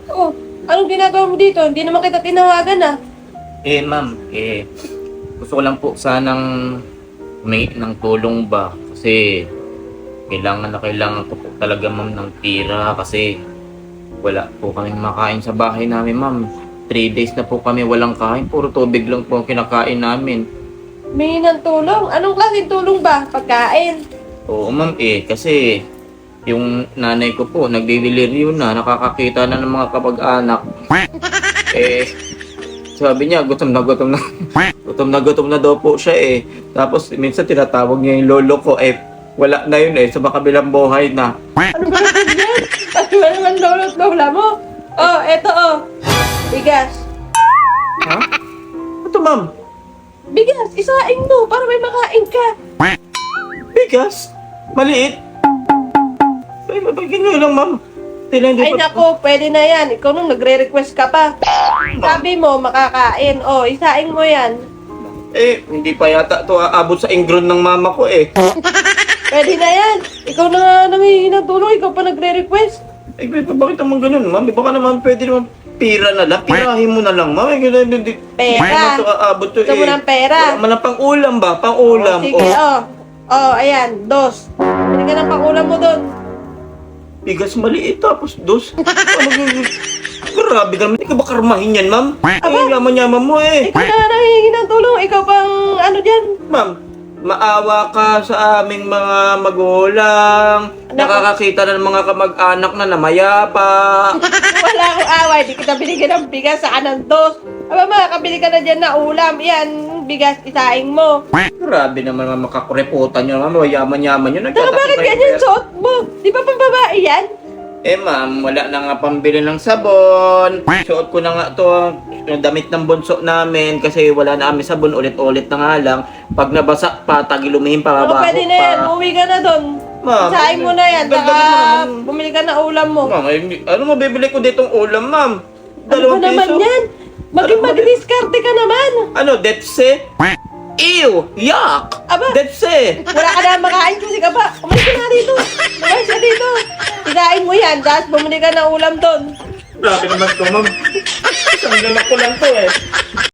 Oh, anong ginagawa mo dito? Hindi naman kita tinawagan ah. Ma'am, gusto ko lang po sanang humingi ng tulong ba? Kasi kailangan ko po talaga, ma'am, ng tira kasi wala po kaming makain sa bahay namin, ma'am. 3 days na po kami walang kain. Puro tubig lang po ang kinakain namin. May ng tulong. Anong klaseng tulong ba? Pagkain. Oo, ma'am, kasi yung nanay ko po, nagdidelirio na, nakakakita na ng mga kapag-anak. Sabi niya, gutom na gutom na. Gutom na daw po siya Tapos minsan tinatawag niya yung lolo ko, wala na yun sa makabilang buhay na. Ano ba yan? Ano ba naman lolo't lola mo? Oh, eto oh. Bigas. Ha? Ito, ma'am. Bigas, isaing mo para may makain ka. Bigas? Maliit? Mabagyan nyo lang, ma'am. Ay nako, pwede na yan. Ikaw nung nagre-request ka pa. Sabi mo, makakain. Oh, isaing mo yan. Hindi pa yata ito aabot sa ingron ng mama ko Pwede na yan. Ikaw na nga nangihingi ng tulong, ikaw pa nagre-request. Bakit naman ganun, ma'am? Baka naman pwede naman pira na lang. Pirahin mo na lang, ma'am. Hindi. Pera. Ito aabot to Gusto mo ng pera? Wala man lang pang-ulam ba? Pang-ulam. Sige, oh, ayan, 2. Pwede ka ng pangulam mo doon. Bigas maliit tapos 2. Grabe ka naman. Hindi ka ba karmahin yan, ma'am? Ang yaman-yaman mo Ikaw na nga nangihingi ng tulong. Ikaw pang ano dyan. Ma'am, maawa ka sa aming mga magulang. Nakakakita na ng mga kamag-anak na namayapa. Wala akong away. Di kita binigyan ng bigas sa anong 2. Aba, makakabili ka na dyan na ulam. Yan, bigas, isaing mo. Grabe naman mga makakureputan nyo, ma'am. Yaman-yaman yun. Saka bakit ganyan suot mo? Di ba pang babae yan? Ma'am, wala na nga pambili ng sabon. Suot ko na nga to, yung damit ng bunso namin kasi wala na kami sabon, ulit-ulit na nga lang. Pag nabasa pa, tagilumihin pa, Baka mabaho pwede na yan. pa. Umuwi ka na doon. Ma'am, Isaing mo na yan. Saka dagdagan mo naman. bumili ka na ulam mo. Ma'am, ano mabibili ko ditong ulam, ma'am? Ano ba naman yan? Mag-diskarte ka naman. Ano, Detse? Ew! Yuck! Aba. Detse! Wala ka na makain kasi ka ba? Umalis ka na dito. Umalis ka dito. Isaing mo yan. Tapos bumili ka ng ulam doon. Grabe naman to, ma'am. Isang lalak ko lang to